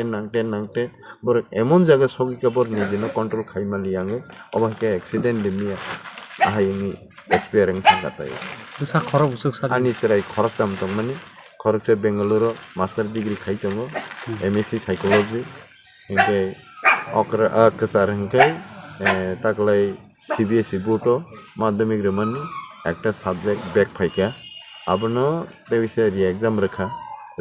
nangte borok emon jaga sogi ka bor nijino control khaimali yange obahke accident limia ahayni experience thangata busa khorok busuk sa ani serai khorok tam tongmani khorok se Bengaluru master degree khaitongo MSc psychology hingke okra kasar hingke taklai CBSE boto madhyamik remani একটা subject back ফাইকা আবনো তেবিসে রি exam রেখা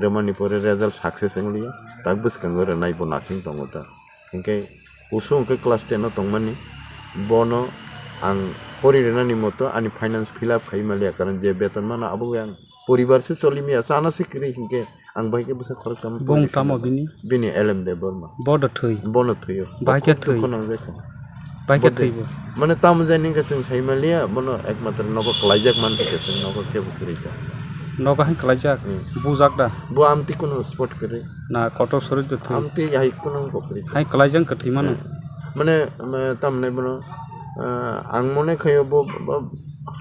রেমানি পরে result success Anglia তাক বসকাঙ্গ রে নাইবো নাসিং তঙ্গতা ইনকে উসু ইনকে class 10 তংমানি বনো আং পরিরেনানি মতো আনি ফাইনান্স ফিল আপ খাইমালিয়া কারণ যে বেতন মানা আবু আং পরিবার সে চলিমিয়া সানা সিকরি ইনকে আং বাইকে বসে খরচ কাম বং তামো বিনি এলএম দে বর্মা বড় থই বনো থইও বাইকে থই কোন দেখা বাইকে থইবো মানে তাম জানি কাছে সাইমালিয়া বনো একমাত্র নগো ক্লাইজাক মান কাছে নগো কেবো করিতা নগা হান ক্লাইজাক বুজাক দা বো আমতি কোনো স্পট করে না কত সরি তো থই আমতি হাই কোনো করি হাই ক্লাইজাং কথি মানো মানে তাম নাই বনো আং মনে খাইও বো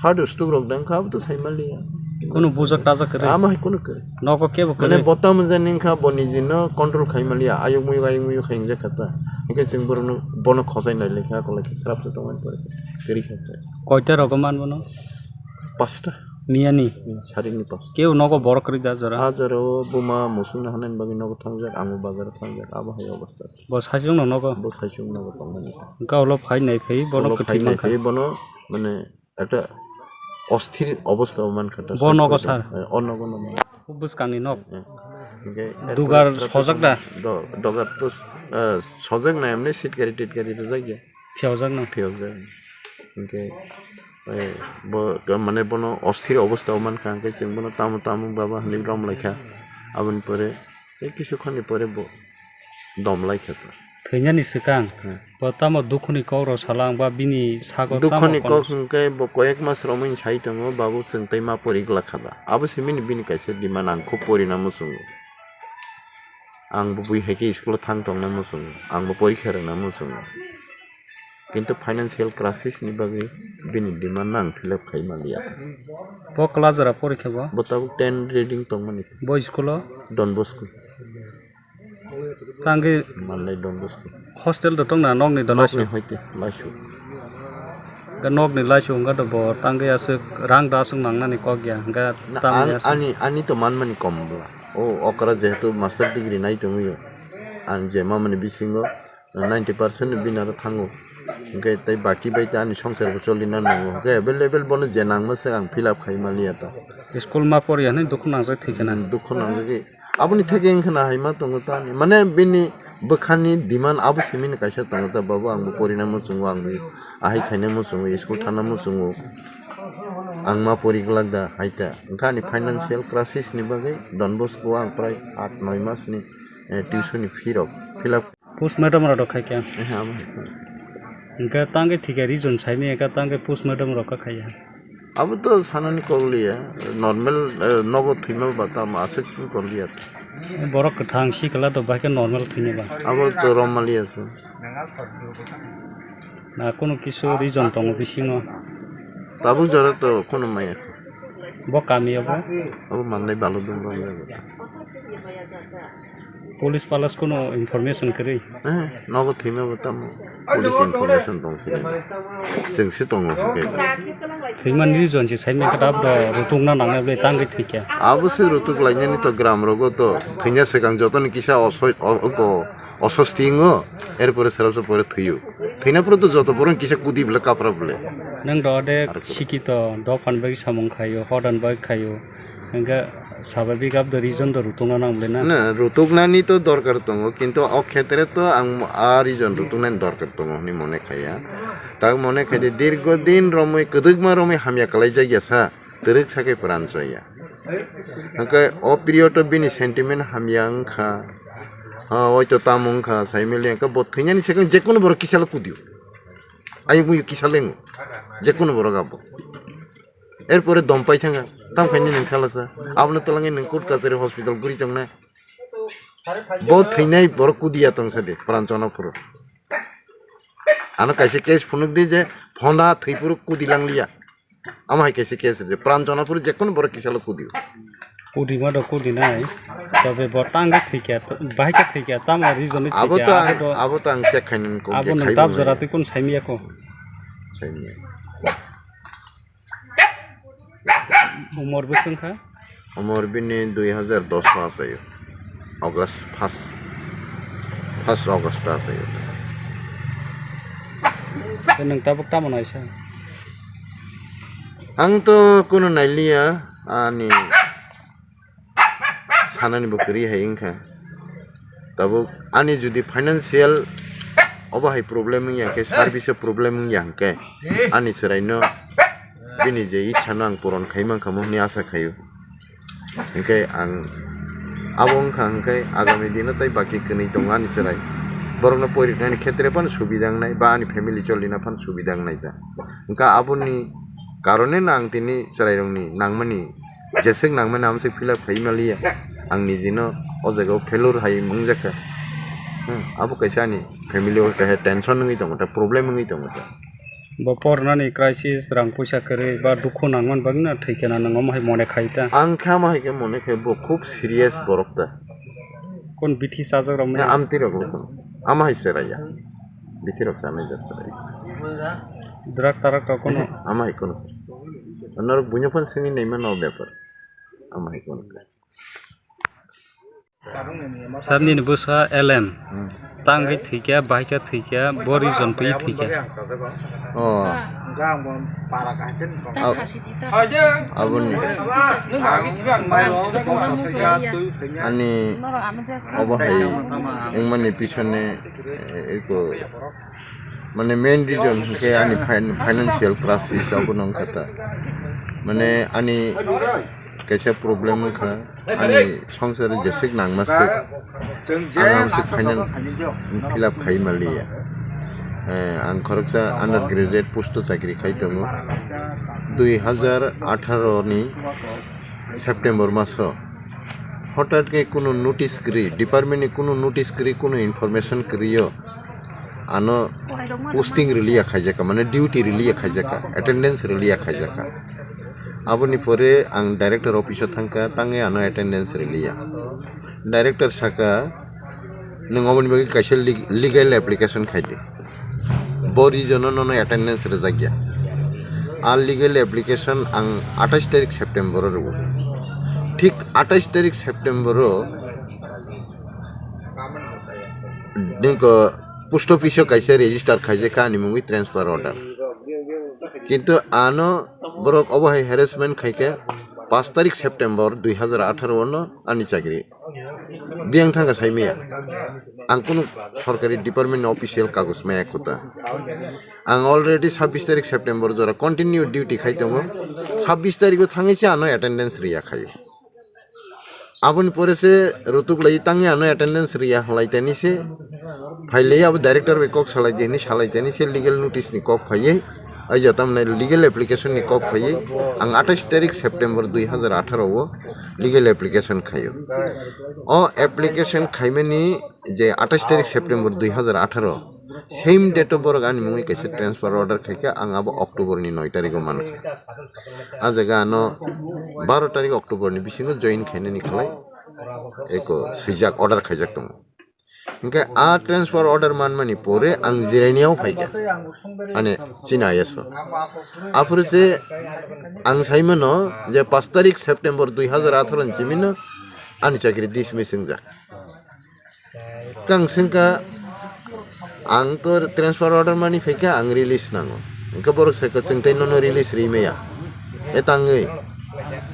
হার্ড স্টুক রক দাং খাব তো সাইমালিয়া কোনো বুজাক তাজা করে আমা হাই কোনো করে নগো কেবো করে মানে বতাম জানি খা বনি জিনো কন্ট্রোল খাইমালিয়া আয়ুক মুয়ু খাইং যে খাতা একে সিং বরনো বনো খসাই নাই লেখা কলা কি শ্রাপ তো তমান পরে করি খাতা কয়টা রকমান বনো 5টা মিয়ানি সারিনি 5 কেউ নগো বড় করে দা জরা হাজারো বুমা মুসুনা হানান বাগি নগো থামজাক আমু বাজার থামজাক আবহাওয়া অবস্থা বসাইজং নগো বসাইছুম নগো তংমানি গাওলো ফাই নাই ফাই বনো কথি মান এই বনো মানে একটা অস্থির অবস্থা মান খাটা বনগো স্যার অনগো নম বুস কাংনি নক ওকে দুগার সজাক দা দগার তো সজাক না এমনি সিটকারি টিটকারি তো যাই ফিয়াজাক না ফিয়াজাক ওকে মানে বনো অস্থির অবস্থা মান কাঙ্কে চিং বনো তামু বাবা হানি রম লেখা আবন পরে এই কিছুক্ষণ পরে দম লেখা তো থৈনানি সিকাং বতাম দুখনি কৌর সালাং বা বিনি সাগর দুখনি কৌকে কয়েক মাস রমিন সাইতঙ্গ বাবু সঙ্গতাই মা পরিগলা খাবা আবু সিমিনি বিনি কাইছে দিমান আংखौ परिनाम मुसुंग आंबो बुइ हाइके स्कुल थांतंना मुसुंग आंबो परीक्षा रोंना मुसुंग किन्तु फाइनान्शियल क्राइसिस नि बागै बिनि डिमान्ड आं फिल आप खाइमालिया ब क्लासरा परीक्षा बा बताबो 10 रिडिंग तंगमानि ब स्कुल डन बस्को तांगे माननाय डन बस्को हॉस्टेल द तंगना नगनि द लासु होइते लासु गा नगनि लासु गा द ब तांगे आसे रां दासुं नांनानि क गया गा तांगे आनि तो मानमानि कमब्ला ओ अकरा जेहेतु मास्टर डिग्री नाइ दङयो आं जे मामानि बिसिङो 90% बिनार थाङो ओंखाय ताइ बाकी बायता आनि संसारबो चलिना नांगो ओंखाय एभेलेबल बनो जे नांमोसे आं फिल आप खाइमालिया ता स्कुल मा परियानि दुख नांजाय थिखना दुख नांजाय आबुनि थेगे एंखना हाइमा तंगता माने बिनि बखानि दिमान आबु सिमिन काइसा तंगता बाबु आंबो परिनाम मुसुङो आंबो आहाय खायने मुसुङो स्कुल थाना मुसुङो आं मा परिगलागदा हाइता ओंखानि फाइनान्शियल क्राइसिस नि बागै डन बस्को आं प्राय 8-9 मासनि टिउसननि फिरक फिल आप पोस्ट मैडम रा खाइके हां इनका तांगे ठीके रिजन साइमे का तांगे पोस्ट मैडम रा खाइया अब तो सानानि करलिया नॉर्मल नगद थैमल बाता मासे करलिया बरक थां सिकला तो बाके नॉर्मल थैने बा अब तो रमालिया छ ना कोनो किसो रिजन दङ बिसिङो ताबु जरा तो कोनो माया ब कामी अब मान्नै बालो दङ रमालिया पुलिस पालस कोनो इनफरमेशन करै नगद थैमा बाता पुलिस इनफरमेशन दङ जोंसो दङ थैमा रिजन से साइमे का दाब रुतुंगना नांगले तांगे ठीके आबसे रुतुक लाइनानि तो ग्राम रोगो तो थैना सेगां जतन किसा असस्तिङो एरपरे सेरावसो परे थैयो थैनापुर तो जत बरन किसा कुदिबले कापरा बले नों दे सिकित द फानबाय सामं खायो हदान बाय खायो नोंगा स्वाभाविक अब द रिजन द रुतुंगना नांगले ना रुतुगनानि तो दरकार दङ किन्तु अ क्षेत्रे तो आं आ रिजन रुतुगनानि दरकार दङ नि मने खाया ताग मने खायदे दीर्घदिन रमै कदगमा रमै हामिया कलाय जायसा तरिक साके प्रान जाया ओंका अ पिरियड बिनि सेन्टिमेन्ट हामियां खा হয়তো তামুং খা সাইমেলি একা বথৈনানি সেখানে যে কোনো বড় কিসাল কুদিও আই মুই কিসালেঙ্গো যে কোনো বড় গাবো এরপরে দম পাই থাঙ্গা তাম খাইনি নং খালাসা আবনো তলাঙ্গে নং কোট কাছারি হসপিটাল গুরি তংনা বথৈনাই বড় কুদিয়া তংসাদে প্রাঞ্চনাপুর আনো কাইসে কেস ফুনুক দি যে ফনা থৈপুর কুদিলাংলিয়া আমার কাইসে কেস যে প্রাঞ্চনাপুর যে কোনো বড় কিসাল কুদিও Kudi ma do kudi nai. Tobe bo tang thike bahike thike tam reason abo thike to abo to ang check khainin ko abo ge nang khai tab jara tu kun saimia ko umur besung kha umur bini 2010 pass ayo August 1 August pass ayo nang tabuk tam nai sa ang to kuno nailia ani sanani bukri haingkha tabuk ani judi financial obahai problem ya ke service problem ya ke ani seraino bini je ichhano ang puron khaimang khamo ni asa khayo engke ang abong khangkai agami dino tai baki kini tongan serai borokno poritnani khetre pan subidang nai ba ani family cholina pan subidang nai da engka aboni karone nang tini serai rongni nangmani jesek nangmani amse fill up khaimaliya ang nijino o jaga failure hai mungjaka abo kaisani family o kahe tension ngi tongta problem ngi tongta bo pornani crisis rang puisa kare ba dukho nangman bagna thikena nangom hai mone khaita ang khama hai ke mone khe bo khub serious borokta kon bithi sajak ram na amti rok ama hai seraya bithi rok samai jat serai drak tarak ka kono ama hai kono anor bunya phan singi nei ma no bepar ama hai kono sarni ni busa lm tangai thikya baika thikya bori jon pui thikya oh abun ani obo hai engmani pisone eko mane main reason ke ani financial crisis abun kata mane ani kaisa problem kha ani songsar jesik nangmasik angamsik final fill up khai maliya ang khoroksa undergraduate post chakri khai tongo 2018 ni September maso হঠাৎ ke kono notice kri department ni kono notice kri kono information kriyo ano posting riliya khaijaka mane duty riliya khaijaka attendance riliya khaijaka aboni pore ang director office thangka tange ano attendance riliya director saka nangoboni bagi kaise legal application khaide bori jono no attendance rejagya আর legal application ang 28 তারিখ September ro ঠিক 28 তারিখ September dinko post office kaise register khaije ka ni mungi transfer order কিন্তু আনো বরক অবহাই harassment খাইকে 5 তারিখ September 2018 on আনি চাকরি বিয়াং থাঙ্গা সাইমিয়া আং কোনো সরকারি ডিপার্টমেন্ট অফিসিয়াল কাগজ মায়া কোতা আং অলরেডি 26 তারিখ সেপ্টেম্বর জরা কন্টিনিউ ডিউটি খাইতঙ্গ 26 তারিখ থাঙ্গিছে আনো অ্যাটেন্ডেন্স রিয়া খাই আপনি পরেছে রতুক লাই তাঙ্গে আনো অ্যাটেন্ডেন্স রিয়া হলাইতানিছে ফাইলে আব ডাইরেক্টর বে কক সালাই দেনি সালাইতানিছে লিগ্যাল নোটিস নি cock ফাইয়ে ai jatam na legal application ni kok phai ang 28 tarikh September 2018 o legal application khayo o application khaimeni je 28 tarikh September 2018 same date of birth ani mungi kaise transfer order khaike ang abo October ni 9 tarikh man a jaga no 12 tarikh October ni bisingo join khaine ni khalai eko sijak order khaijak tung Engke a transfer order manmani pore ang jiraniau phaike ane china yeso apure se ang saimano je 5 tarikh September 2018 jimino ani chakri dismissing ja kang singka ang to transfer order mani phaike ang release nango engke borok se singtai no release rimeya etangai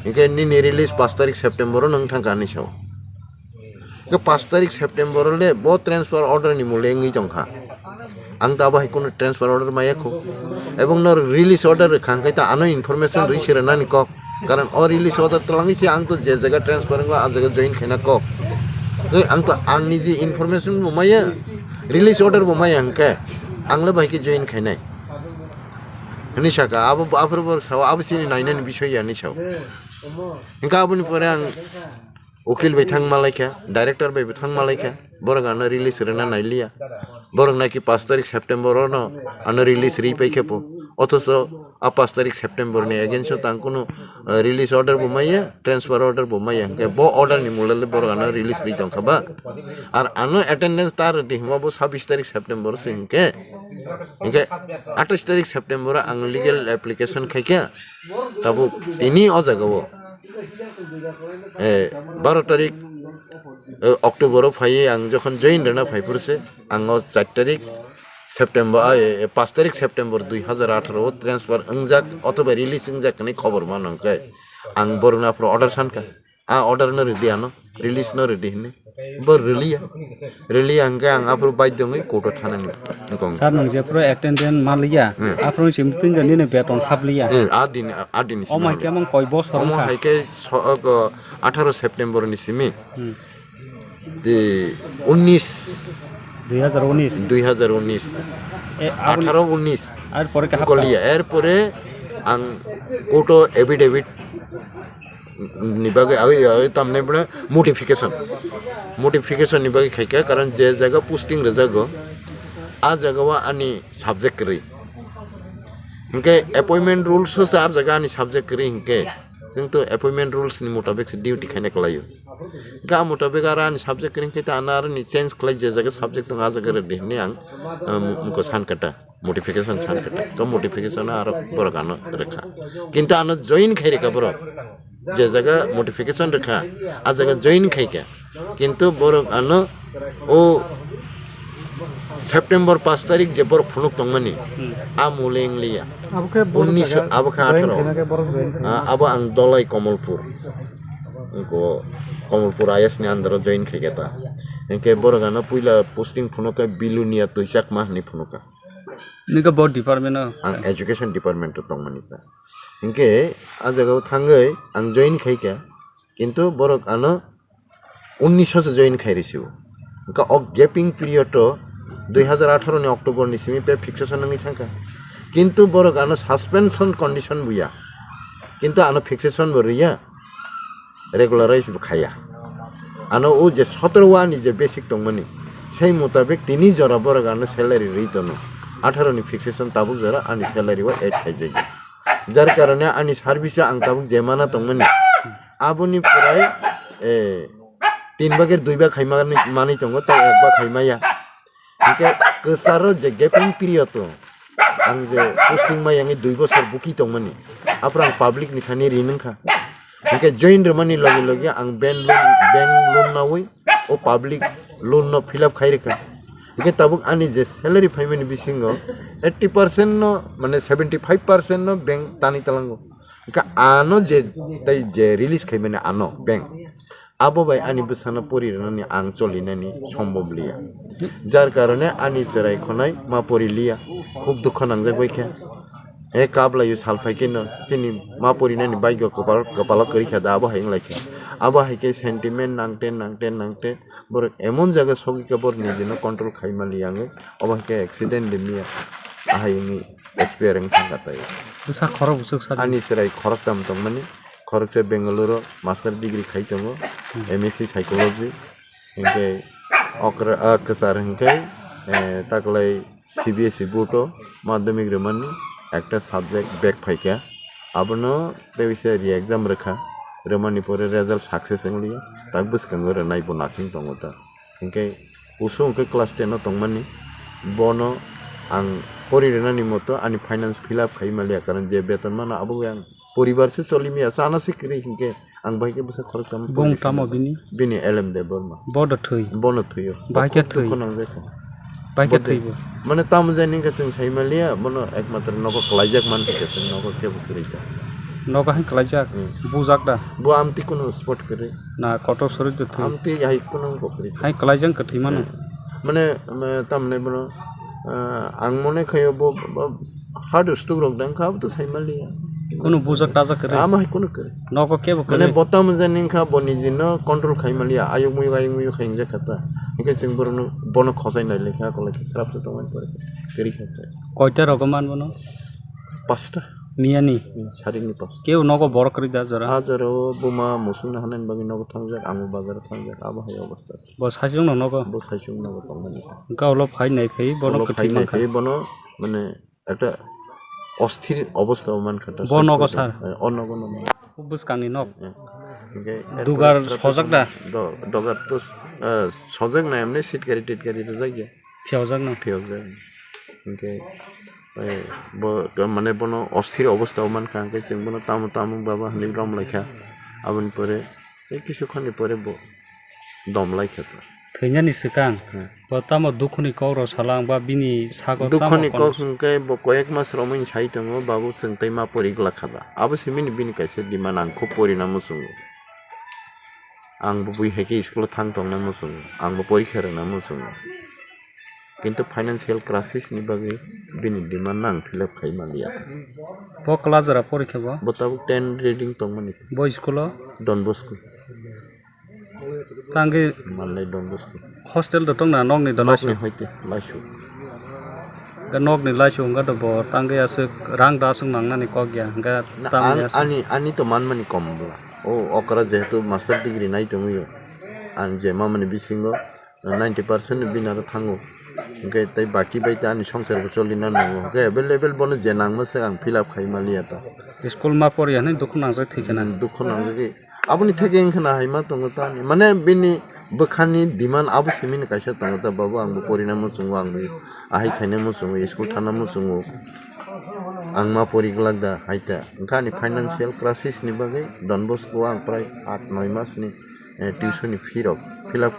engke ni release 5 tarikh September nang thangka ni saw ke 5 তারিখ September le bo transfer order ni mulengi jongkha ang ta ba kono transfer order maya kho ebong nor release order khangkai ta ano information research nani kok karon o release order tlangi se ang to je jaga transfer nga a jaga join khena kok ang to ang ni ji information bo maya release order bo maya angke ang le bai ke join khenai ni saka abo afro bor saw abo sini nainan bishoy ya ni saw engka abuni pore ang उकिल बैठांग मालाइखा director बै बैठांग मालाइखा बरगानो release Raina नाइलिया बरग नाकि 5 तारिख September न अन release रि पैखेपो অথচ 5 তারিখ September নি against তাং কোনো release order বমাইয়া transfer order বমাইয়া কে ব অর্ডার নি মুলালে বরগানা রিলিজ রি দংখাবা আর আনো অ্যাটেন্ডেন্স তার দিহমাবো 26 তারিখ সেপ্টেম্বর সিংকে ইনকে 28 তারিখ সেপ্টেম্বর আং লিগেল অ্যাপ্লিকেশন খাইকা তাবু তিনি অজাগাবো 12 তারিখ অক্টোবর ফাইয়ে আং যখন জয়েন রেনা ফাইফুরছে আং 4 তারিখ সেপ্টেম্বর 5 তারিখ সেপ্টেম্বর 2018 ট্রান্সফার অংজাক অথবা রিলিজ অংজাক নি খবর মানংকাই আং বরনা প্র অর্ডার সানকা অর্ডার ন রেডি আনো রিলিজ ন রেডি হনে बर रिलिया अंके आं आप्रो बायदोंगै कोर्टआव थानानै गं सार नों जे प्रो एटेन्डेन्ट मालिया आप्रो सिम तिनजोंनि ने बेतन हाबलिया आदिन ओ माय के मन कय बसर अम हायके 18 सेप्टेम्बर नि सिमी दे 19 2019 18 19 আর পরে কে কলিয়া এর পরে আং কোর্ট এফিডেভিট নিবাগে আই তামনে বড় मोटिफिकेशन निबागे खायका कारण जे जगह पोस्टिंग रजागो आ जगह आनी सब्जेक्ट करी इनके अपॉइंटमेंट रूल्स हो सार जगह आनी सब्जेक्ट करी इनके जों तो अपॉइंटमेंट रूल्स नि मुताबिक ड्यूटी खाने कलायो गा मुताबिक आनी सब्जेक्ट करी के ताना आनी चेंज खालाय जे जगह सब्जेक्ट दं आ जगह रे नि आं मुको सानकटा मोटिफिकेशन सानकटा तो मोटिफिकेशन आरो बरगानो रेखा किंतु आनो जॉइन खायरेका बर जे जगह मोटिफिकेशन रेखा आ जगह जॉइन खायका किंतु बरक आनो ओ सेप्टेम्बर 5 तारीख जे बरक फुनुक तंगमानि आ मुलेंगलिया 19 आबका 18 आबो आं दलाई कमलपुर आयस नि अंदर जॉइन खायगेता इनके बरक आनो पुइला पोस्टिंग फुनुका बिलुनिया तुइसाक माहनि फुनुका निका बॉड डिपार्टमेंट आं एजुकेशन डिपार्टमेंट तंगमानि ता इनके आ जगह थांगै आं जॉइन खायका किंतु बरक आनो 1900 से जॉइन खाइरिसिउ का गैपिंग पीरियड 2018 नि अक्टोबर नि सिमी पे फिक्सेशन नङि थांका किंतु बरक आनो सस्पेंशन कंडीशन बुया किंतु आनो फिक्सेशन बरिया रेगुलाराइज खाया आनो ओ जे 17 वानि जे बेसिक दंमनि সেই মোতাবেক তিনি জরা বরক আনো স্যালারি রিতনো 18 नि फिक्सेशन ताबुक जरा आनि स्यालारि वा एड खाइ जायो जार कारणे आनि सार्भिसा आं ताबुक जेमाना दंमनि आबुनि प्राय 3 भागेर 2 भाग खाइमानि मानि दंगो ता 1 भाग खाइमाया इनके गोसारो जे गैपिंग पीरियड तो आं जे पोस्टिं मायांगि 2 बोसोर बुकी दंमनि आप्रां पब्लिक नि खानि रिनंखा इनके जॉइन रमानि लगे लगे आं बैंक लोन नावै ओ पब्लिक लोन न फिलअप खाइरेखा इनके ताबुक आनि जे सैलारि फाइमेनि बिसिंगो 80% न माने 75% न बैंक तानि तलांगो इनका आनो जे तै जे रिलीज खाइमेनि आनो बैंक आबो बाय आनि बसाना परिरनानि आं चलिनानि सम्भव लिया जार कारणे आनि चराय खनाय मा परिलिया खूब दुख नांजाय बायखा ए काबलायो सालफायके न सिनि मा परिनानि बायग कपाल करिखा दा आबो हायं लायखा आबो हायके सेंटिमेंट नांगते बर एमन जागा सगिका बर निजेनो कंट्रोल खाइमालि आङो अबाके एक्सीडेंट लिमिया आहायनि एक्सपीरियंस थांगाताय बुसा खर बुसुक सा आनि चराय खरक दाम तंगमानि खरक से बेंगलुरु मास्टर डिग्री खाइतमो एमएससी साइकोलॉजी इनके अक्र कसार इनके ताकलाय सीबीएसई बोर्डो माध्यमिक रमानि একটা সাবজেক্ট ব্যাক ফাইকা আবনো বেবিসে রি एग्जाम रेखा रमानि परे रिजल्ट सक्सेस एंगलिया ताक बसकांगो र नाइबो नासिं दंगोता इनके उसो इनके क्लास 10 न तंगमानि बनो आं परिरेनानि मतो आनि फाइनान्स फिलअप खाइमालिया कारण जे बेतन माना आबो आं परिवार से चलिमिया साना सिक्रि इनके आं बाइके बसे खरकाम बंग तामो बिनि एलएम दे बर्मा बड थै बनो थयो बाइके थै खनां जाखा बाइके थैबो माने ताम जानि के जों साइमालिया बनो एकमात्र नको क्लाइजाक मान के जों नको केबो करिता नगा हाय क्लाइजाक बुजाक दा बो आमति कोनो स्पॉट करे ना कट सरि त थै आमति हाय कोनो करि हाय क्लाइजाक कथि मानो माने तामने बनो आं मने खयो बो हार्ड स्टोक रक दं खाब तो साइमालिया कोनो बुजाक ताजा करे आम हाय कोनो करे नको केबो करे माने बता जानि खा बनि जिनो कंट्रोल खाइमालिया आयुग मुयु खाइं जाखाता इनके जों बनो खसायनाय लेखा कलेक्ट स्राप तो तमन परे करि खाता कयटा रकमान बनो 5टा मियानि सारिनि 5 केउ नको बर करि दा जरा हाजारो बुमा मुसुना हानान बागि नको थांजाक आमु बाजार थांजाक आबो हाय अवस्था बस साइजों नको बो साइजों नको तमनि गावल फाइ नाय फै बनो कथि खाइ बनो माने একটা অস্থির অবস্থা মানখাটা বনগ স্যার অনগন বুসকাংনি নক ओमफ्राय दुगार सजक दा दगार तो सजक ना एमने सिटकारि टिटकारि तो जायगा फियावजाक न फियावजाक ओमफ्राय माने बनो अस्थिर अवस्थायाव मानखा ओमफ्राय जों बनो तामु तामु बाबा होननाय दमलायखा आबुनि परे किसुखाननि परे दमलायखा थैनायनि सिगां बर्तमान दुखुनि कौर सालां बा बिनि सागो दुखुनि कौरखै कयेक मास रमैन साइ दङ बाबु सोंथाय मा परिग्ला खाबा आबो सिमिनि बिनि कायसे दिमान आंखौ परिना मुसुङो आंबो बैहायके स्कुलाव थांथंना मुसुङो आंबो परिखा रोंना मुसुङो किन्तु फाइनान्सियेल क्राइसिसनि बागै बिनि डिमान्ड आं फिलआप खालामलिया ब क्लासरा परिखा बा बताबो 10 रिडिं दंमोन ब स्कुलाव डन बस्को तांगे मानलाय डन बस्को हस्टेल द दंना नगनि द लाइसु हयते लाइसु गा नगनि लाइसु गा द ब तांगे आसो रां दासुं नांनानि कग्या गा तांगे आनि तो मानमानि कमब्ला ओ अकरा जेहेतु मास्टार डिग्री नाय दङयो आं जे मामानि बिसिङो 90% बिनार थाङो ओंखाय ताय बाकी बायते आंनि संसारबो चलिना नांगौ ओंखाय एभेलेबेल बनो जे नांमोसो आं फिलआप खालामलिया ता स्कुल मा परियानो दुखु नांजाक थिखना दुखु नांजाक आबुनि थेके ओंखाना हायमा दङ तानि माने बिनि बोखानि डिमान्ड आबो सिमिनि कायसा दङ ता बाबु आंबो परिना मुसुङो आंबो आहाय खायनो मुसुङो स्कुल थाना मुसुङो आं मा परिग्लाक दा हायता ओंखानि फाइनान्सियेल क्राइसिसनि बागै डन बस्को आं प्राय 8-9 मासनि टिउसननि फि फिलआप